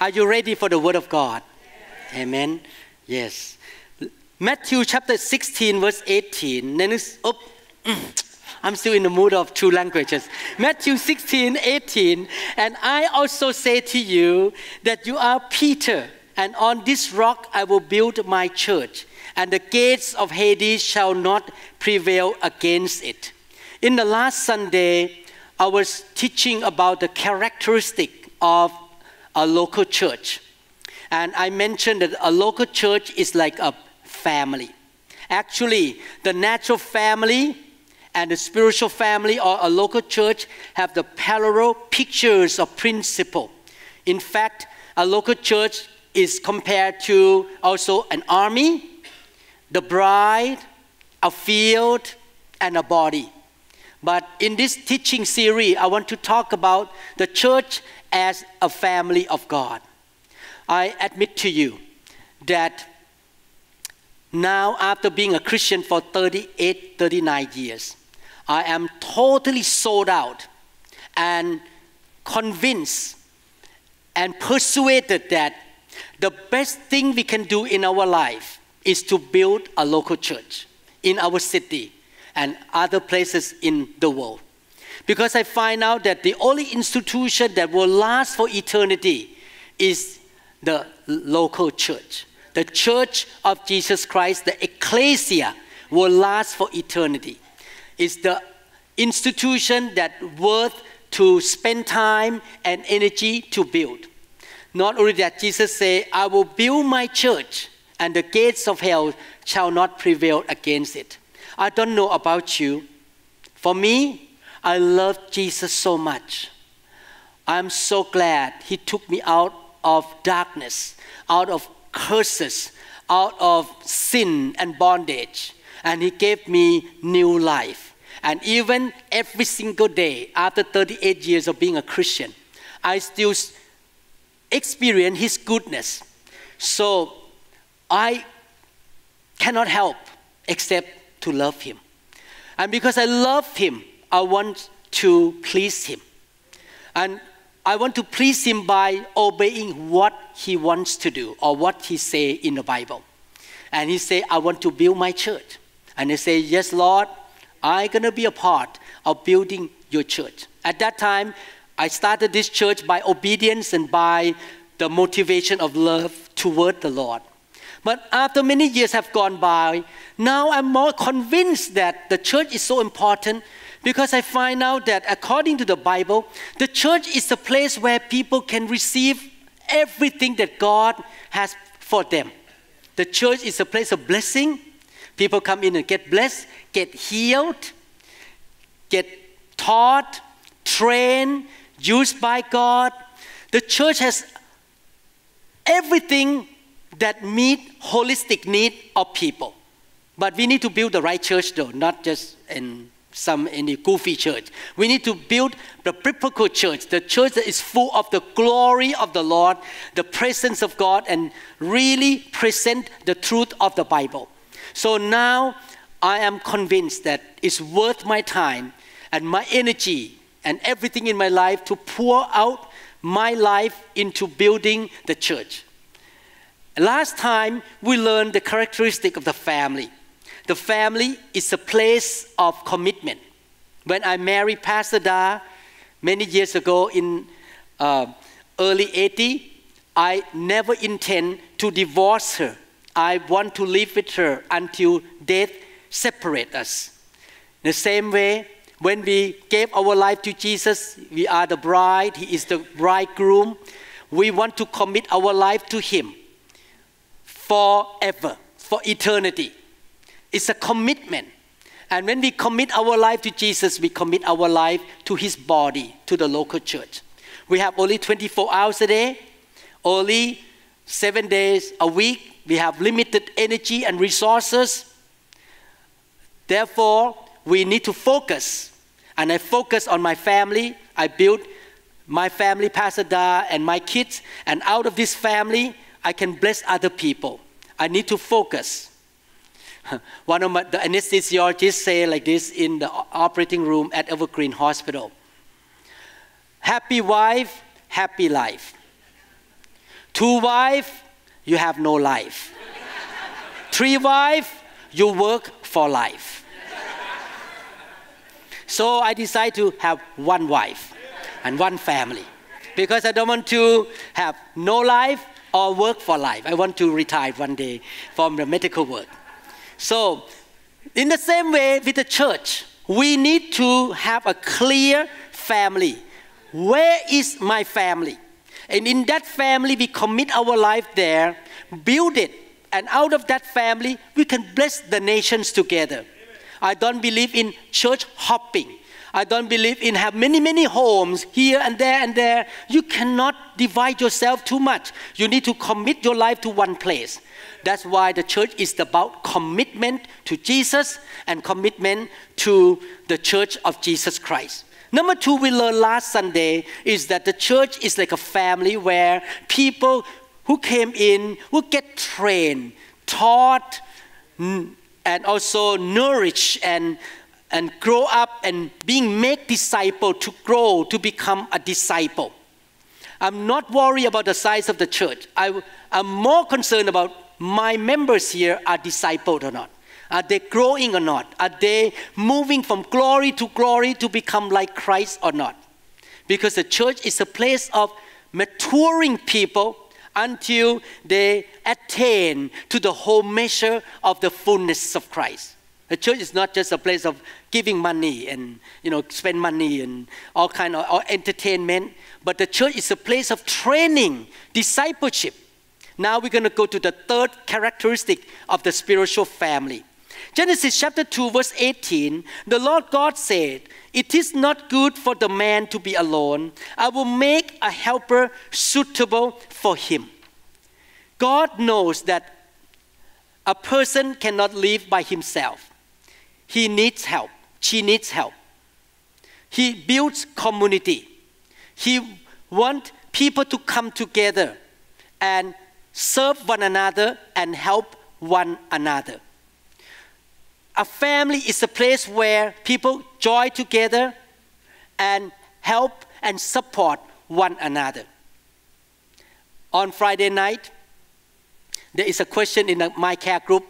Are you ready for the Word of God? Yes. Amen. Yes. Matthew chapter 16 verse 18. I'm still in the mood of two languages. Matthew 16, 18. And I also say to you that you are Peter, and on this rock I will build my church, and the gates of Hades shall not prevail against it. In the last Sunday, I was teaching about the characteristic of a local church. And I mentioned that a local church is like a family. Actually, the natural family and the spiritual family or a local church have the parallel pictures of principle. In fact, a local church is compared to also an army, the bride, a field, and a body. But in this teaching series, I want to talk about the church as a family of God. I admit to you that now, after being a Christian for 38, 39 years, I am totally sold out and convinced and persuaded that the best thing we can do in our life is to build a local church in our city and other places in the world. Because I find out that the only institution that will last for eternity is the local church. The Church of Jesus Christ, the ecclesia, will last for eternity. It's the institution that worth to spend time and energy to build. Not only that, Jesus said, I will build my church, and the gates of hell shall not prevail against it. I don't know about you. For me, I love Jesus so much. I'm so glad He took me out of darkness, out of curses, out of sin and bondage, and He gave me new life. And even every single day, after 38 years of being a Christian, I still experience His goodness. So I cannot help except to love Him. And because I love Him, I want to please Him. And I want to please Him by obeying what He wants to do or what He say in the Bible. And He say, I want to build my church. And I say, yes, Lord, I'm going to be a part of building your church. At that time, I started this church by obedience and by the motivation of love toward the Lord. But after many years have gone by, now I'm more convinced that the church is so important because I find out that according to the Bible, the church is the place where people can receive everything that God has for them. The church is a place of blessing. People come in and get blessed, get healed, get taught, trained, used by God. The church has everything that meet holistic need of people. But we need to build the right church though, not just in any goofy church. We need to build the biblical church, the church that is full of the glory of the Lord, the presence of God, and really present the truth of the Bible. So now I am convinced that it's worth my time and my energy and everything in my life to pour out my life into building the church. Last time we learned the characteristic of the family. The family is a place of commitment. When I married Pastor Da many years ago in early 80, I never intend to divorce her. I want to live with her until death separates us. In the same way, when we gave our life to Jesus, we are the bride, He is the bridegroom. We want to commit our life to Him forever, for eternity. It's a commitment. And when we commit our life to Jesus, we commit our life to His body, to the local church. We have only 24 hours a day, only 7 days a week. We have limited energy and resources. Therefore, we need to focus. And I focus on my family. I built my family, Pastor Da, and my kids. And out of this family, I can bless other people. I need to focus. One of the anesthesiologists say like this in the operating room at Evergreen Hospital. Happy wife, happy life. 2 wives, you have no life. 3 wives, you work for life. So I decided to have 1 wife and 1 family because I don't want to have no life or work for life. I want to retire one day from the medical work. So in the same way with the church, we need to have a clear family. Where is my family? And in that family, we commit our life there, build it, and out of that family, we can bless the nations together. I don't believe in church hopping. I don't believe in have many homes here and there and there. You cannot divide yourself too much. You need to commit your life to one place. That's why the church is about commitment to Jesus and commitment to the church of Jesus Christ. Number 2, we learned last Sunday is that the church is like a family where people who came in will get trained, taught, and also nourished and grow up and being made disciple to grow to become a disciple. I'm not worried about the size of the church. I'm more concerned about my members here are discipled or not. Are they growing or not? Are they moving from glory to become like Christ or not? Because the church is a place of maturing people until they attain to the whole measure of the fullness of Christ. The church is not just a place of giving money and spend money and all kind of entertainment, but the church is a place of training, discipleship. Now we're going to go to the 3rd characteristic of the spiritual family. Genesis chapter 2 verse 18, the Lord God said, "It is not good for the man to be alone. I will make a helper suitable for him." God knows that a person cannot live by himself. He needs help. She needs help. He builds community. He wants people to come together and serve one another and help one another. A family is a place where people join together and help and support one another. On Friday night, there is a question in my care group.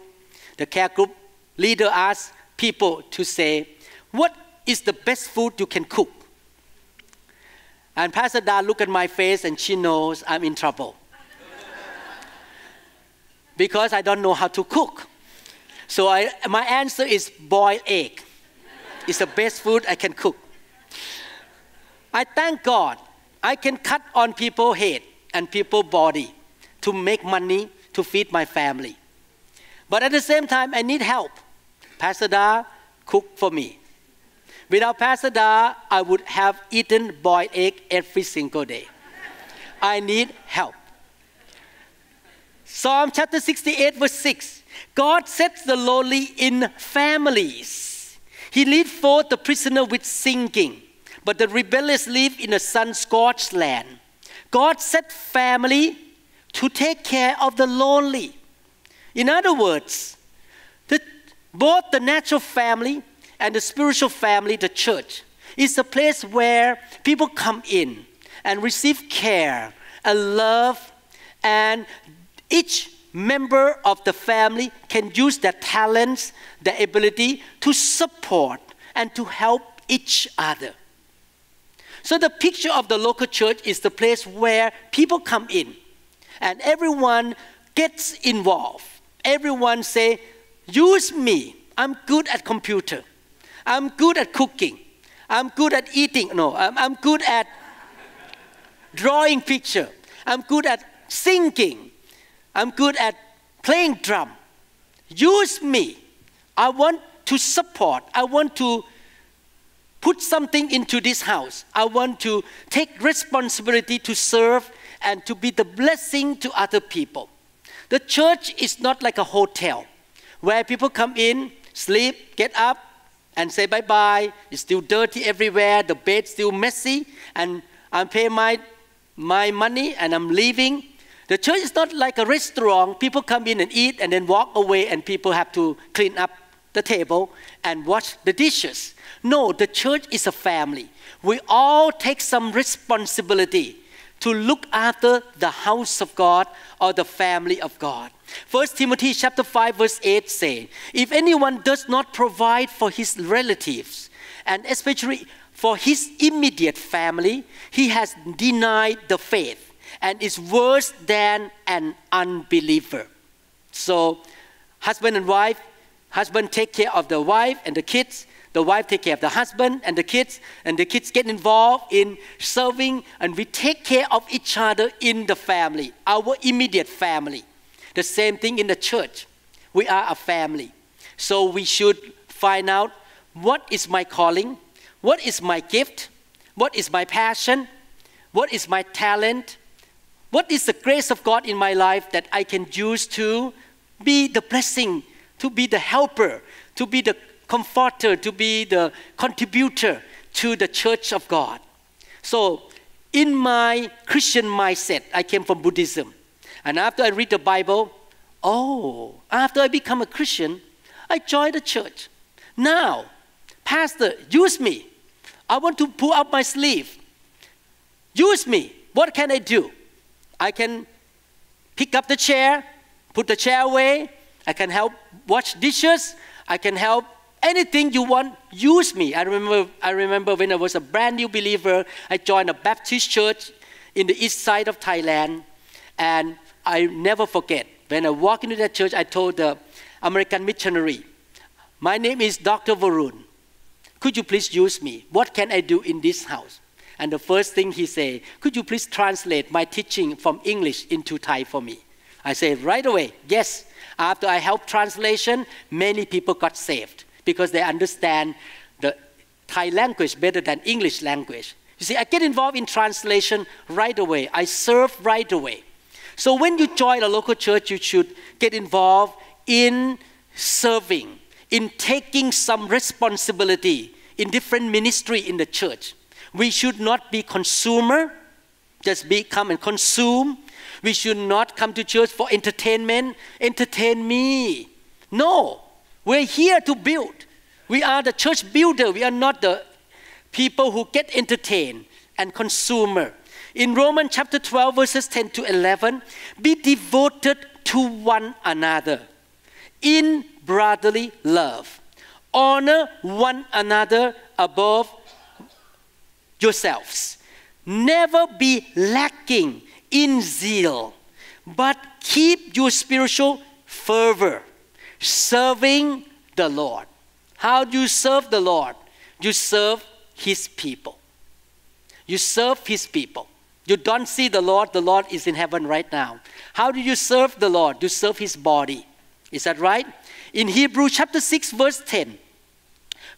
The care group leader asked people to say, "What is the best food you can cook?" And Pastor Da looked at my face and she knows I'm in trouble. Because I don't know how to cook. So my answer is boiled egg. It's the best food I can cook. I thank God I can cut on people's head and people's body to make money to feed my family. But at the same time, I need help. Pastor Da cooked for me. Without Pastor Da, I would have eaten boiled egg every single day. I need help. Psalm chapter 68 verse 6. God sets the lowly in families. He leads forth the prisoner with singing, but the rebellious live in a sun-scorched land. God set family to take care of the lonely. In other words, both the natural family and the spiritual family, the church, is a place where people come in and receive care and love, and each member of the family can use their talents, their ability to support and to help each other. So the picture of the local church is the place where people come in and everyone gets involved. Everyone say, "Use me. I'm good at computer. I'm good at cooking. I'm good at eating. No, I'm good at drawing picture. I'm good at singing. I'm good at playing drum. Use me. I want to support. I want to put something into this house. I want to take responsibility to serve and to be the blessing to other people." The church is not like a hotel where people come in, sleep, get up, and say bye-bye. It's still dirty everywhere. The bed's still messy, and I pay my money and I'm leaving. The church is not like a restaurant. People come in and eat and then walk away, and people have to clean up the table and wash the dishes. No, the church is a family. We all take some responsibility to look after the house of God or the family of God. 1 Timothy chapter 5 verse 8 say, if anyone does not provide for his relatives, and especially for his immediate family, he has denied the faith and is worse than an unbeliever. So, husband and wife, husband take care of the wife and the kids, the wife take care of the husband and the kids get involved in serving, and we take care of each other in the family, our immediate family. The same thing in the church. We are a family. So we should find out, what is my calling? What is my gift? What is my passion? What is my talent? What is the grace of God in my life that I can use to be the blessing, to be the helper, to be the comforter, to be the contributor to the church of God? So, in my Christian mindset, I came from Buddhism. And after I read the Bible, after I become a Christian, I joined the church. Now, Pastor, use me. I want to pull up my sleeve. Use me. What can I do? I can pick up the chair, put the chair away. I can help wash dishes. I can help anything you want. Use me. I remember when I was a brand new believer, I joined a Baptist church in the east side of Thailand. And I never forget, when I walked into that church, I told the American missionary, my name is Dr. Varun. Could you please use me? What can I do in this house? And the first thing he said, could you please translate my teaching from English into Thai for me? I said right away, yes. After I helped translation, many people got saved because they understand the Thai language better than English language. You see, I get involved in translation right away. I serve right away. So when you join a local church, you should get involved in serving, in taking some responsibility in different ministry in the church. We should not be consumer, just come and consume. We should not come to church for entertainment. Entertain me. No, we're here to build. We are the church builder. We are not the people who get entertained and consumer. In Romans chapter 12 verses 10 to 11, be devoted to one another in brotherly love. Honor one another above yourselves. Never be lacking in zeal, but keep your spiritual fervor, serving the Lord. How do you serve the Lord? You serve His people. You serve His people. You don't see the Lord is in heaven right now. How do you serve the Lord? You serve His body. Is that right? In Hebrews chapter 6 verse 10,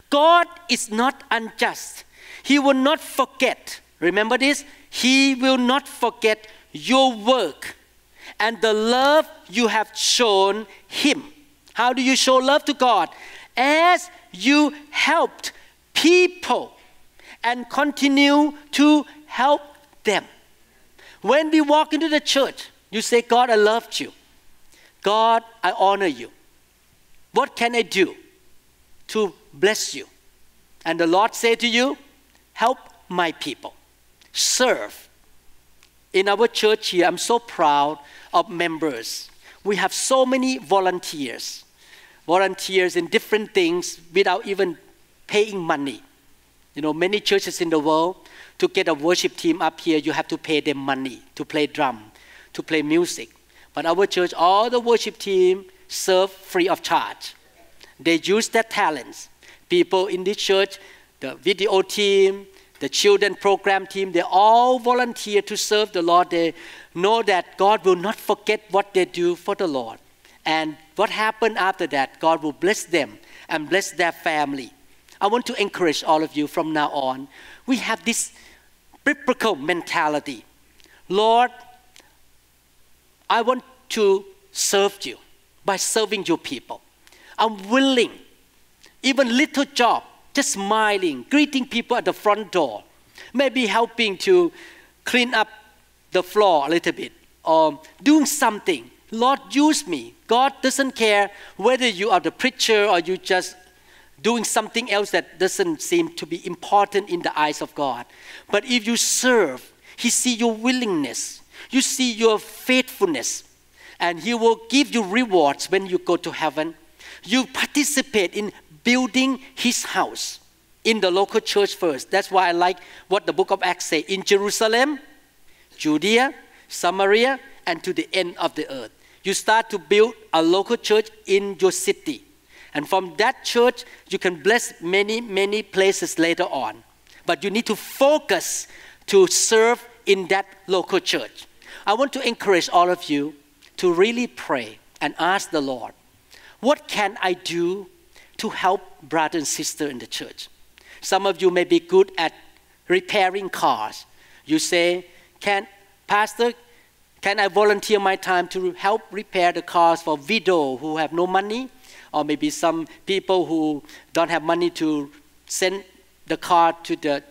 God is not unjust. He will not forget. Remember this? He will not forget your work and the love you have shown Him. How do you show love to God? As you helped people and continue to help them. When we walk into the church, you say, God, I loved you. God, I honor you. What can I do to bless you? And the Lord said to you, help my people. Serve. In our church here, I'm so proud of members. We have so many volunteers. Volunteers in different things without even paying money. You know, many churches in the world, to get a worship team up here, you have to pay them money to play drum, to play music. But our church, all the worship team serve free of charge. They use their talents. People in this church, the video team, the children program team, they all volunteer to serve the Lord. They know that God will not forget what they do for the Lord. And what happened after that, God will bless them and bless their family. I want to encourage all of you from now on. We have this biblical mentality. Lord, I want to serve you by serving your people. I'm willing, even little job, just smiling, greeting people at the front door, maybe helping to clean up the floor a little bit, or doing something. Lord, use me. God doesn't care whether you are the preacher or you just doing something else that doesn't seem to be important in the eyes of God. But if you serve, He see your willingness. You see your faithfulness. And He will give you rewards when you go to heaven. You participate in building His house in the local church first. That's why I like what the book of Acts says. In Jerusalem, Judea, Samaria, and to the end of the earth. You start to build a local church in your city. And from that church, you can bless many, many places later on. But you need to focus to serve in that local church. I want to encourage all of you to really pray and ask the Lord, what can I do to help brother and sister in the church? Some of you may be good at repairing cars. You say, Pastor, can I volunteer my time to help repair the cars for widow who have no money? Or maybe some people who don't have money to send the car to the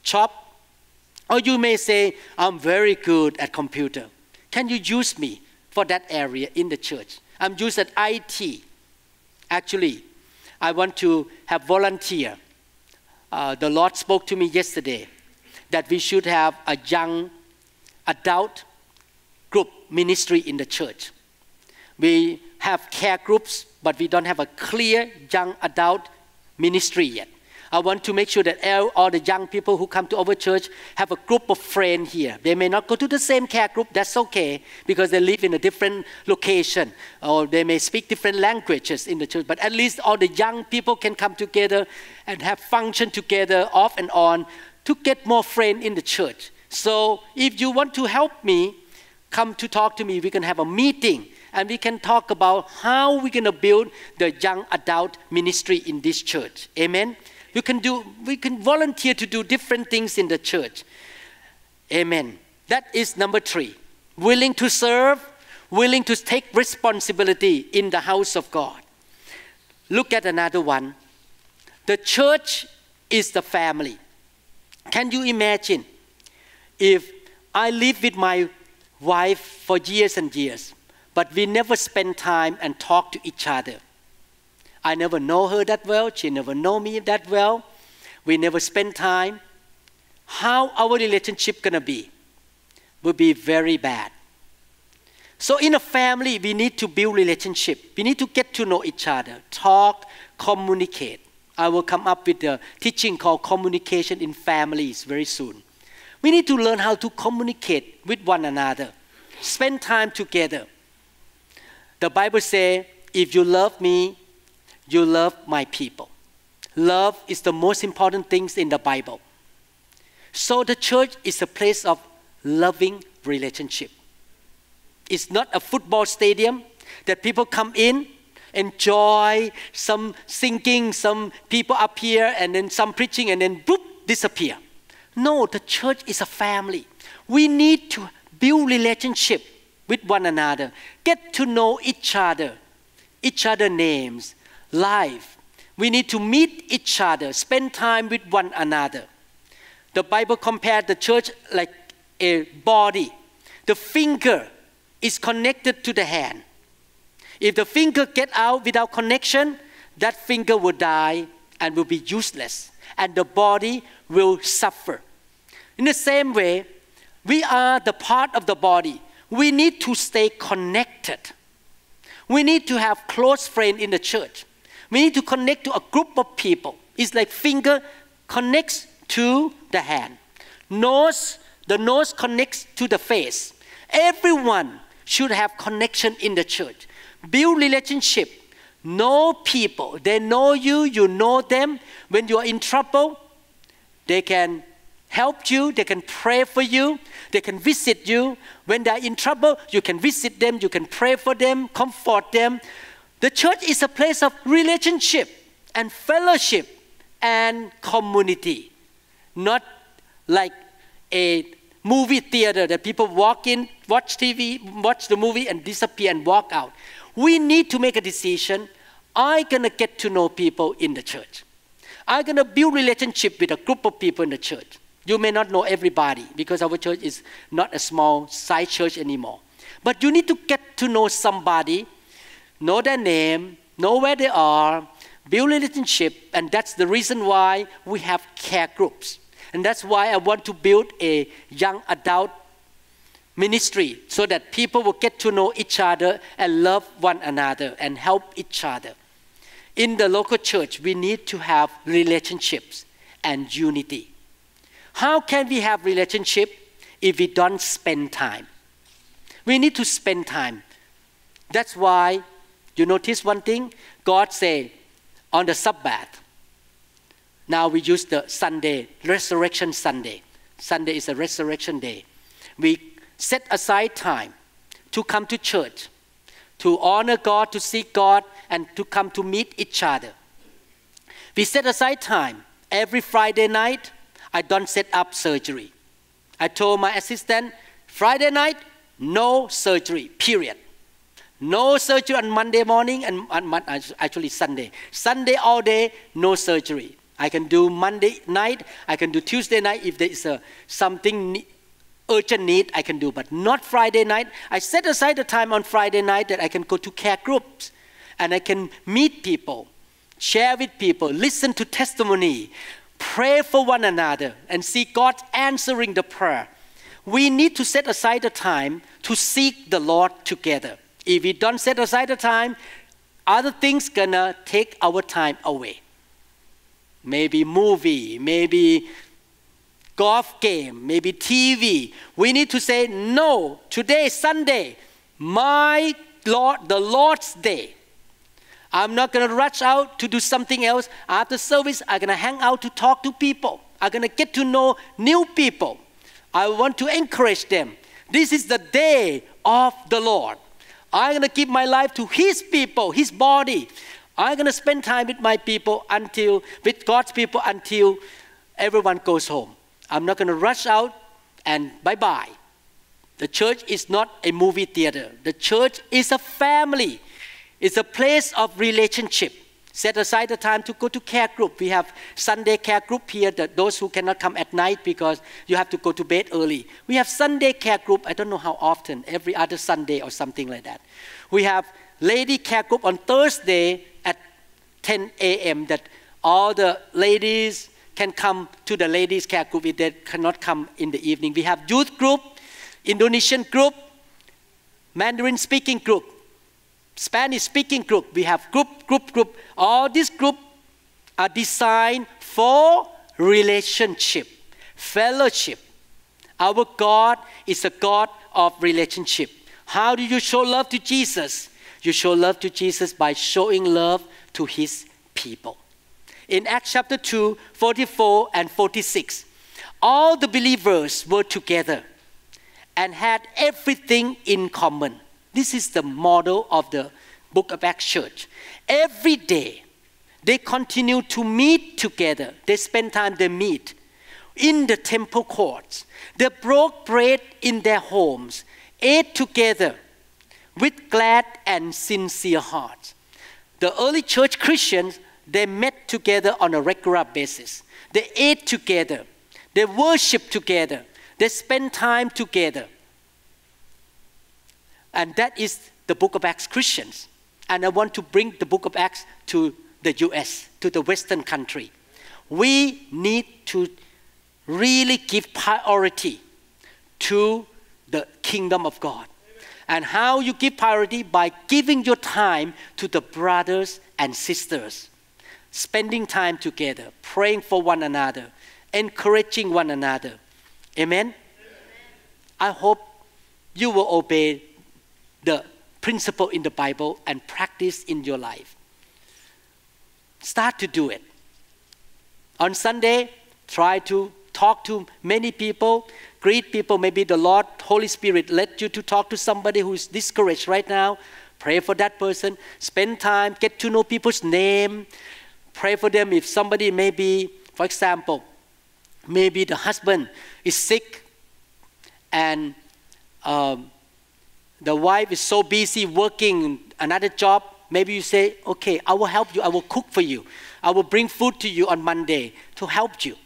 shop. Or you may say, I'm very good at computer. Can you use me for that area in the church? I'm used at IT. Actually, I want to have volunteer. The Lord spoke to me yesterday that we should have a young adult group ministry in the church. We have care groups, but we don't have a clear young adult ministry yet. I want to make sure that all the young people who come to our church have a group of friends here. They may not go to the same care group, that's okay, because they live in a different location, or they may speak different languages in the church, but at least all the young people can come together and have function together off and on to get more friends in the church. So if you want to help me, come to talk to me. We can have a meeting and we can talk about how we're going to build the young adult ministry in this church. Amen. We can volunteer to do different things in the church. Amen. That is number 3. Willing to serve, willing to take responsibility in the house of God. Look at another one. The church is the family. Can you imagine if I live with my wife for years and years, but we never spend time and talk to each other? I never know her that well. She never know me that well. We never spend time. How our relationship gonna be? Will be very bad. So in a family, we need to build relationship. We need to get to know each other, talk, communicate. I will come up with a teaching called Communication in Families very soon. We need to learn how to communicate with one another. Spend time together. The Bible says, if you love me, you love my people. Love is the most important thing in the Bible. So the church is a place of loving relationship. It's not a football stadium that people come in, enjoy some singing, some people up here, and then some preaching, and then boop, disappear. No, the church is a family. We need to build relationship with one another, get to know each other names, life. We need to meet each other, spend time with one another. The Bible compared the church like a body. The finger is connected to the hand. If the finger get out without connection, that finger will die and will be useless, and the body will suffer. In the same way, we are the part of the body. We need to stay connected. We need to have close friends in the church. We need to connect to a group of people. It's like finger connects to the hand. The nose connects to the face. Everyone should have connection in the church. Build relationship. Know people. They know you, you know them. When you are in trouble, they can help you, they can pray for you, they can visit you. When they are in trouble, you can visit them, you can pray for them, comfort them. The church is a place of relationship and fellowship and community. Not like a movie theater that people walk in, watch TV, watch the movie and disappear and walk out. We need to make a decision. I'm going to get to know people in the church. I'm going to build relationship with a group of people in the church. You may not know everybody because our church is not a small size church anymore. But you need to get to know somebody, know their name, know where they are, build relationship, and that's the reason why we have care groups. And that's why I want to build a young adult ministry so that people will get to know each other and love one another and help each other. In the local church, we need to have relationships and unity. How can we have relationship if we don't spend time? We need to spend time. That's why, you notice one thing? God said on the Sabbath, now we use the Sunday, Resurrection Sunday. Sunday is a resurrection day. We set aside time to come to church, to honor God, to seek God, and to come to meet each other. We set aside time. Every Friday night, I don't set up surgery. I told my assistant, Friday night, no surgery, period. No surgery on Monday morning and actually Sunday. Sunday all day, no surgery. I can do Monday night, I can do Tuesday night. If there is something urgent need, I can do, but not Friday night. I set aside the time on Friday night that I can go to care groups and I can meet people, share with people, listen to testimony, pray for one another, and see God answering the prayer. We need to set aside the time to seek the Lord together. If we don't set aside the time, other things gonna take our time away. Maybe movie, maybe golf game, maybe TV. We need to say, no, today is Sunday, my Lord, the Lord's day. I'm not going to rush out to do something else. After service, I'm going to hang out to talk to people. I'm going to get to know new people. I want to encourage them. This is the day of the Lord. I'm going to give my life to His people, His body. I'm going to spend time with my people with God's people until everyone goes home. I'm not going to rush out and bye-bye. The church is not a movie theater. The church is a family. It's a place of relationship. Set aside the time to go to care group. We have Sunday care group here, those who cannot come at night because you have to go to bed early. We have Sunday care group, I don't know how often, every other Sunday or something like that. We have lady care group on Thursday at 10 a.m. that all the ladies can come to the ladies care group if they cannot come in the evening. We have youth group, Indonesian group, Mandarin speaking group, Spanish speaking group. We have group. All these groups are designed for relationship, fellowship. Our God is a God of relationship. How do you show love to Jesus? You show love to Jesus by showing love to His people. In Acts chapter 2, 44 and 46, all the believers were together and had everything in common. This is the model of the Book of Acts church. Every day, they continue to meet together. They spend time, they meet in the temple courts. They broke bread in their homes, ate together with glad and sincere hearts. The early church Christians, they met together on a regular basis. They ate together. They worshiped together. They spent time together. And that is the Book of Acts Christians. And I want to bring the Book of Acts to the US, to the Western country. We need to really give priority to the kingdom of God. And how you give priority? By giving your time to the brothers and sisters. Spending time together, praying for one another, encouraging one another. Amen? I hope you will obey the principle in the Bible and practice in your life. Start to do it. On Sunday, try to talk to many people, greet people. Maybe the Lord, Holy Spirit led you to talk to somebody who is discouraged right now. Pray for that person. Spend time, get to know people's name. Pray for them if somebody maybe, for example, maybe the husband is sick and the wife is so busy working another job. Maybe you say, okay, I will help you. I will cook for you. I will bring food to you on Monday to help you.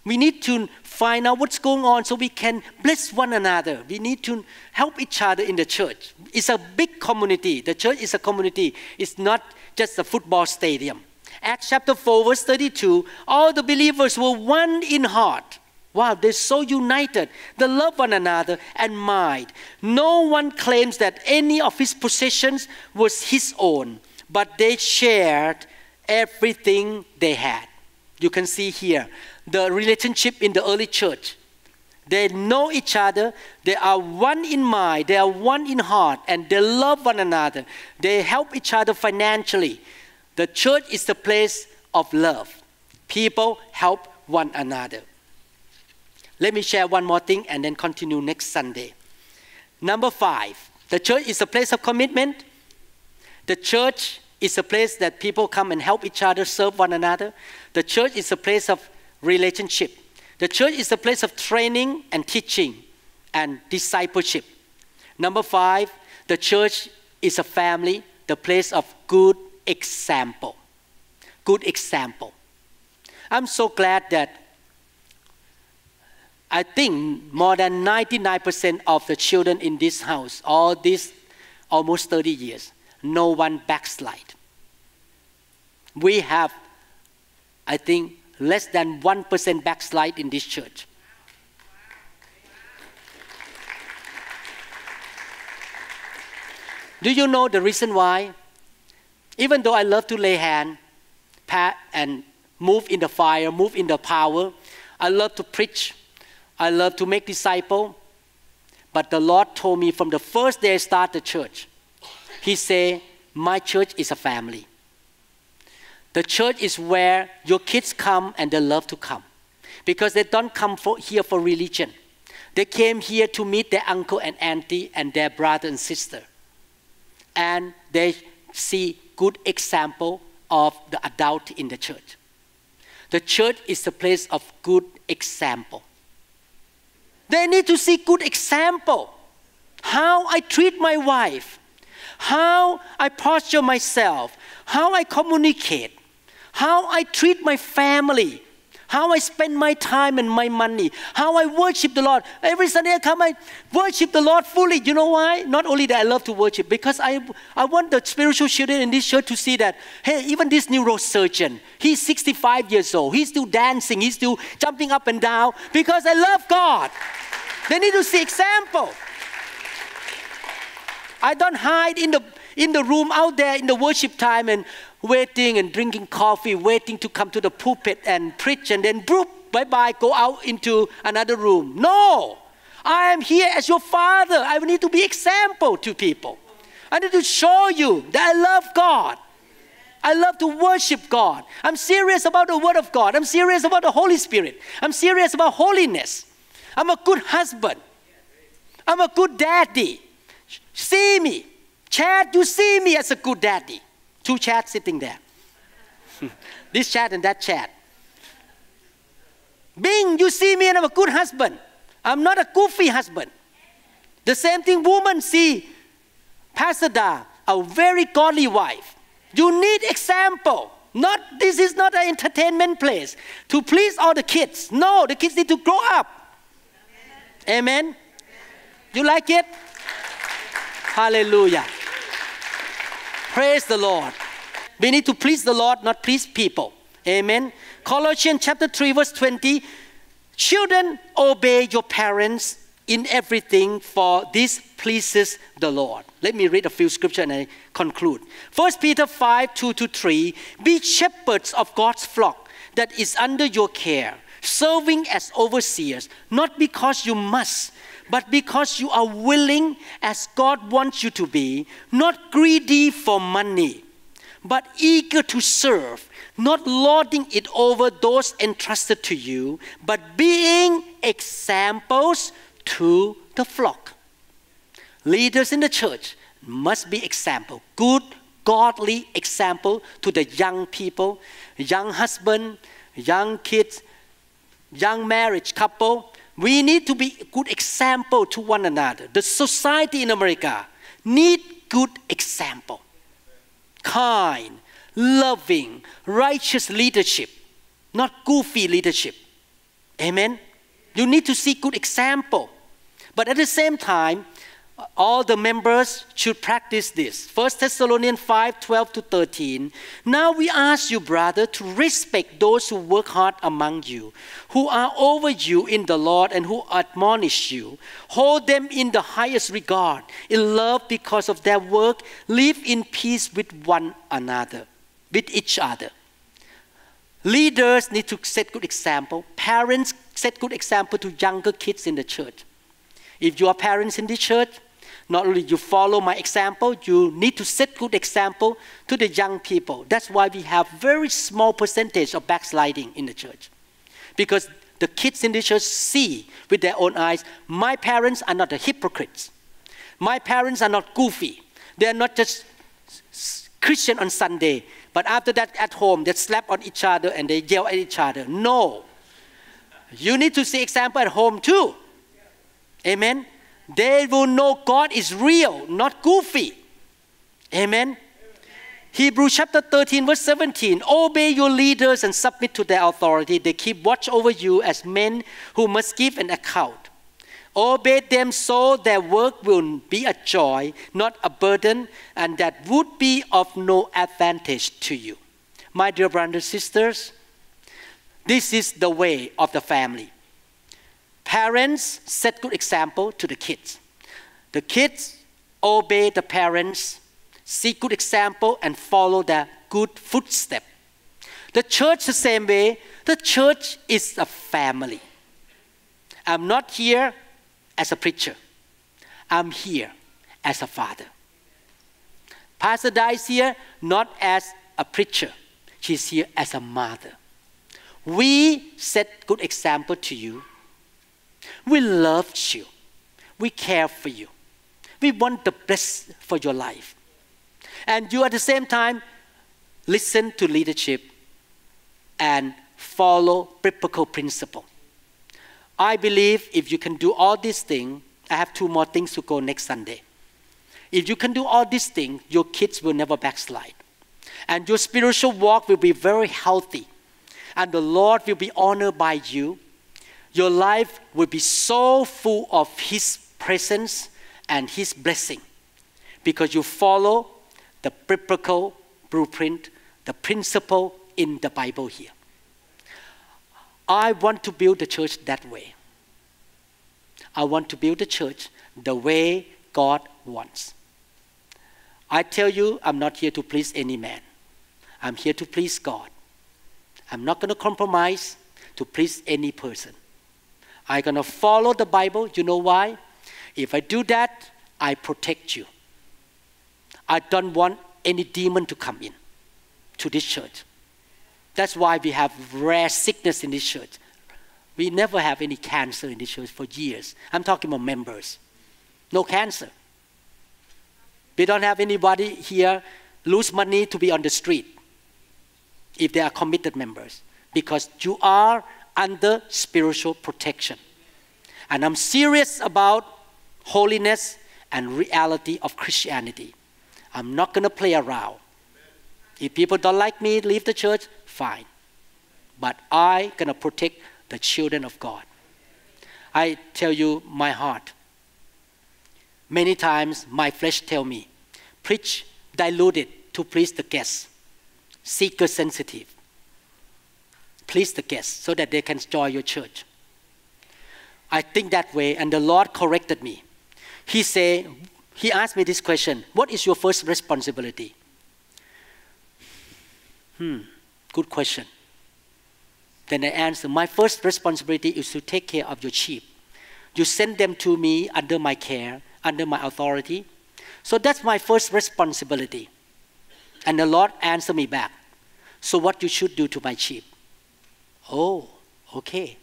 We need to find out what's going on so we can bless one another. We need to help each other in the church. It's a big community. The church is a community. It's not just a football stadium. Acts chapter 4 verse 32, all the believers were one in heart Wow, they're so united. They love one another and mind. No one claims that any of his possessions was his own, but they shared everything they had. You can see here the relationship in the early church. They know each other. They are one in mind. They are one in heart. And they love one another. They help each other financially. The church is the place of love. People help one another. Let me share one more thing and then continue next Sunday. Number 5, the church is a place of commitment. The church is a place that people come and help each other, serve one another. The church is a place of relationship. The church is a place of training and teaching and discipleship. Number 5, the church is a family, the place of good example. Good example. I'm so glad that I think more than 99% of the children in this house, all these almost 30 years, no one backslide. We have, I think, less than 1% backslide in this church. Do you know the reason why? Even though I love to lay hand, pat, and move in the fire, move in the power, I love to preach, I love to make disciples, but the Lord told me from the first day I started the church, He said, my church is a family. The church is where your kids come and they love to come. Because they don't come here for religion. They came here to meet their uncle and auntie and their brother and sister. And they see good example of the adult in the church. The church is a place of good example. They need to see good example. How I treat my wife. How I posture myself. How I communicate. How I treat my family. How I spend my time and my money. How I worship the Lord. Every Sunday I come, I worship the Lord fully. You know why? Not only that I love to worship, because I want the spiritual children in this church to see that, hey, even this neurosurgeon, he's 65 years old. He's still dancing. He's still jumping up and down because I love God. They need to see example. I don't hide in the room out there in the worship time and waiting and drinking coffee, waiting to come to the pulpit and preach and then boop, bye-bye, go out into another room. No, I am here as your father. I need to be example to people. I need to show you that I love God. I love to worship God. I'm serious about the Word of God. I'm serious about the Holy Spirit. I'm serious about holiness. I'm a good husband. I'm a good daddy. See me. Chad, you see me as a good daddy. 2 Chads sitting there. This Chad and that Chad. Bing, you see me and I'm a good husband. I'm not a goofy husband. The same thing women see Pastor Da, a very godly wife. You need example. This is not an entertainment place to please all the kids. No, the kids need to grow up. Amen. You like it? Hallelujah. Praise the Lord. We need to please the Lord, not please people. Amen. Colossians chapter 3 verse 20. Children, obey your parents in everything, for this pleases the Lord. Let me read a few scriptures and I conclude. 1 Peter 5, 2-3. Be shepherds of God's flock that is under your care, serving as overseers, not because you must, but because you are willing as God wants you to be, not greedy for money, but eager to serve, not lording it over those entrusted to you, but being examples to the flock. Leaders in the church must be example, good, godly example to the young people, young husband, young kids, young marriage couple. We need to be a good example to one another. The society in America need good example. Kind, loving, righteous leadership, not goofy leadership. Amen? You need to see good example. But at the same time, all the members should practice this. 1 Thessalonians 5:12-13. Now we ask you, brother, to respect those who work hard among you, who are over you in the Lord and who admonish you. Hold them in the highest regard, in love because of their work. Live in peace with one another, with each other. Leaders need to set good example. Parents set good example to younger kids in the church. If you are parents in the church, not only you follow my example, you need to set good example to the young people. That's why we have very small percentage of backsliding in the church. Because the kids in the church see with their own eyes, my parents are not the hypocrites. My parents are not goofy. They are not just Christian on Sunday, but after that at home, they slap on each other and they yell at each other. No. You need to see example at home too. Amen. They will know God is real, not goofy. Amen. Hebrews chapter 13 verse 17. Obey your leaders and submit to their authority. They keep watch over you as men who must give an account. Obey them so their work will be a joy, not a burden, and that would be of no advantage to you. My dear brothers and sisters, this is the way of the family. Parents set good example to the kids. The kids obey the parents, see good example, and follow their good footstep. The church the same way. The church is a family. I'm not here as a preacher. I'm here as a father. Pastor Dai is here not as a preacher. She's here as a mother. We set good example to you. We love you. We care for you. We want the best for your life. And you at the same time listen to leadership and follow biblical principle. I believe if you can do all these things, I have 2 more things to go next Sunday. If you can do all these things, your kids will never backslide. And your spiritual walk will be very healthy. And the Lord will be honored by you. Your life will be so full of His presence and His blessing because you follow the biblical blueprint, the principle in the Bible here. I want to build the church that way. I want to build the church the way God wants. I tell you, I'm not here to please any man. I'm here to please God. I'm not going to compromise to please any person. I'm going to follow the Bible. You know why? If I do that, I protect you. I don't want any demon to come in to this church. That's why we have rare sickness in this church. We never have any cancer in this church for years. I'm talking about members. No cancer. We don't have anybody here lose money to be on the street if they are committed members because you are under spiritual protection. And I'm serious about holiness and reality of Christianity. I'm not going to play around. If people don't like me, leave the church, fine. But I'm going to protect the children of God. I tell you my heart. Many times my flesh tell me, preach diluted to please the guests, seeker sensitive. Please the guests so that they can join your church. I think that way, and the Lord corrected me. He asked me this question, what is your first responsibility? Good question. Then I answer, my first responsibility is to take care of your sheep. You send them to me under my care, under my authority. So that's my first responsibility. And the Lord answered me back, so what you should do to my sheep? Oh, okay.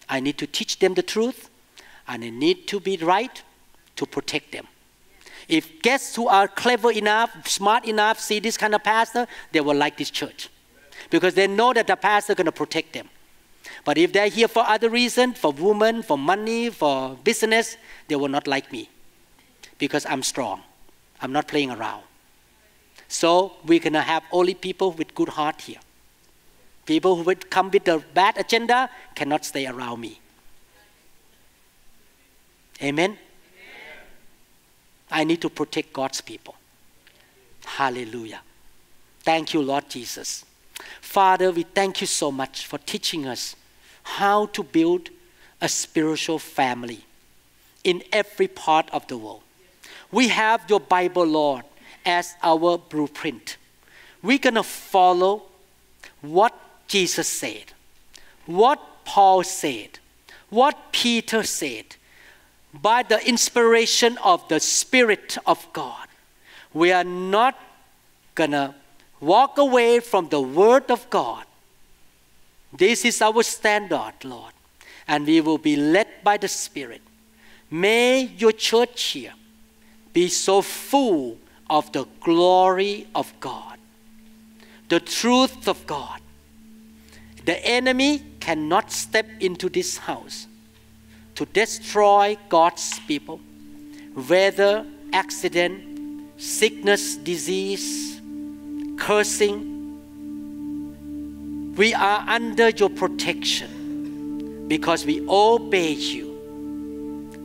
I need to teach them the truth, and I need to be right to protect them. If guests who are clever enough, smart enough, see this kind of pastor, they will like this church. Because they know that the pastor is going to protect them. But if they're here for other reasons, for women, for money, for business, they will not like me. Because I'm strong. I'm not playing around. So we're going to have only people with good heart here. People who would come with a bad agenda cannot stay around me. Amen? I need to protect God's people. Hallelujah. Thank you, Lord Jesus. Father, we thank you so much for teaching us how to build a spiritual family in every part of the world. We have your Bible, Lord, as our blueprint. We're going to follow what Jesus said, what Paul said, what Peter said. By the inspiration of the Spirit of God, we are not going to walk away from the Word of God. This is our standard, Lord, and we will be led by the Spirit. May your church here be so full of the glory of God, the truth of God. The enemy cannot step into this house to destroy God's people, whether accident, sickness, disease, cursing. We are under your protection because we obey you.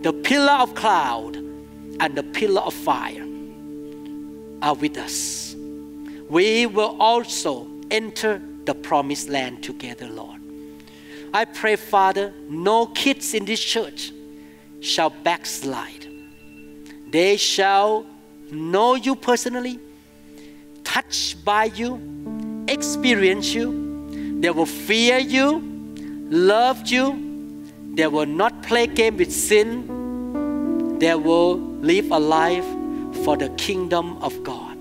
The pillar of cloud and the pillar of fire are with us. We will also enter the promised land together, Lord. I pray, Father, no kids in this church shall backslide. They shall know you personally, touched by you, experience you. They will fear you, love you. They will not play game with sin. They will live a life for the kingdom of God.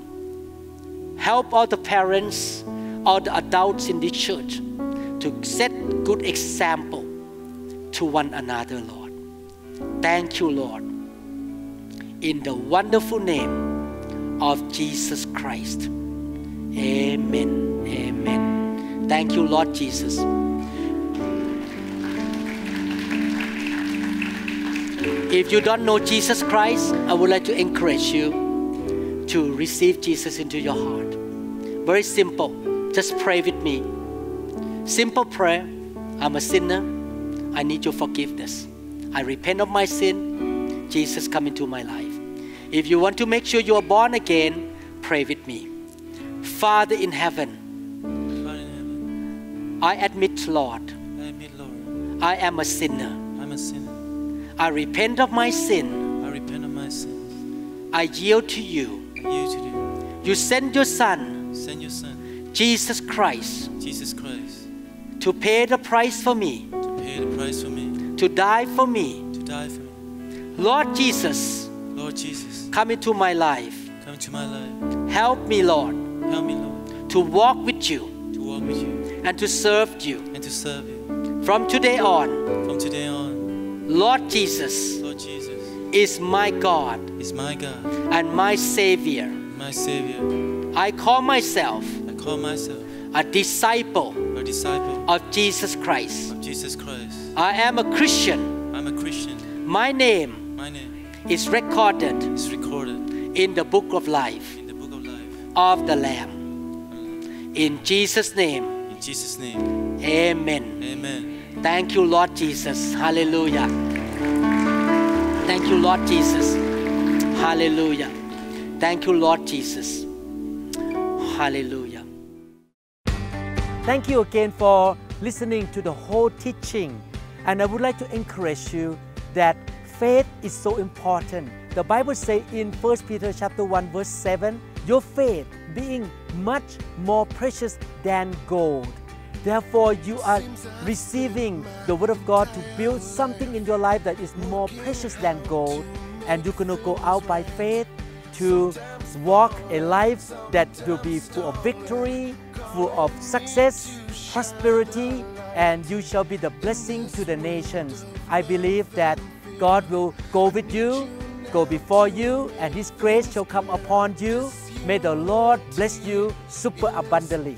Help all the parents, all the adults in this church to set good example to one another, Lord. Thank you, Lord. In the wonderful name of Jesus Christ. Amen. Amen. Thank you, Lord Jesus. If you don't know Jesus Christ, I would like to encourage you to receive Jesus into your heart. Very simple. Just pray with me. Simple prayer. I'm a sinner. I need your forgiveness. I repent of my sin. Jesus, come into my life. If you want to make sure you are born again, pray with me. Father in heaven, I admit, Lord, I am a sinner. I repent of my sin. I yield to you. You sent your Son, Jesus Christ, to pay the price for me, to die for me. Lord Jesus, come into my life. Help me, Lord, to walk with you and to serve you. From today on, Lord Jesus is my God and my Savior. I call myself a disciple of Jesus Christ. I am a Christian. My name is recorded in the book of life of the Lamb. In Jesus' name, amen. Thank you, Lord Jesus. Hallelujah. Thank you, Lord Jesus. Hallelujah. Thank you, Lord Jesus. Hallelujah. Thank you again for listening to the whole teaching. And I would like to encourage you that faith is so important. The Bible says in 1 Peter chapter 1 verse 7, your faith being much more precious than gold. Therefore, you are receiving the Word of God to build something in your life that is more precious than gold. And you're going to go out by faith to walk a life that will be full of victory, full of success, prosperity, and you shall be the blessing to the nations. I believe that God will go with you, go before you, and His grace shall come upon you. May the Lord bless you super abundantly.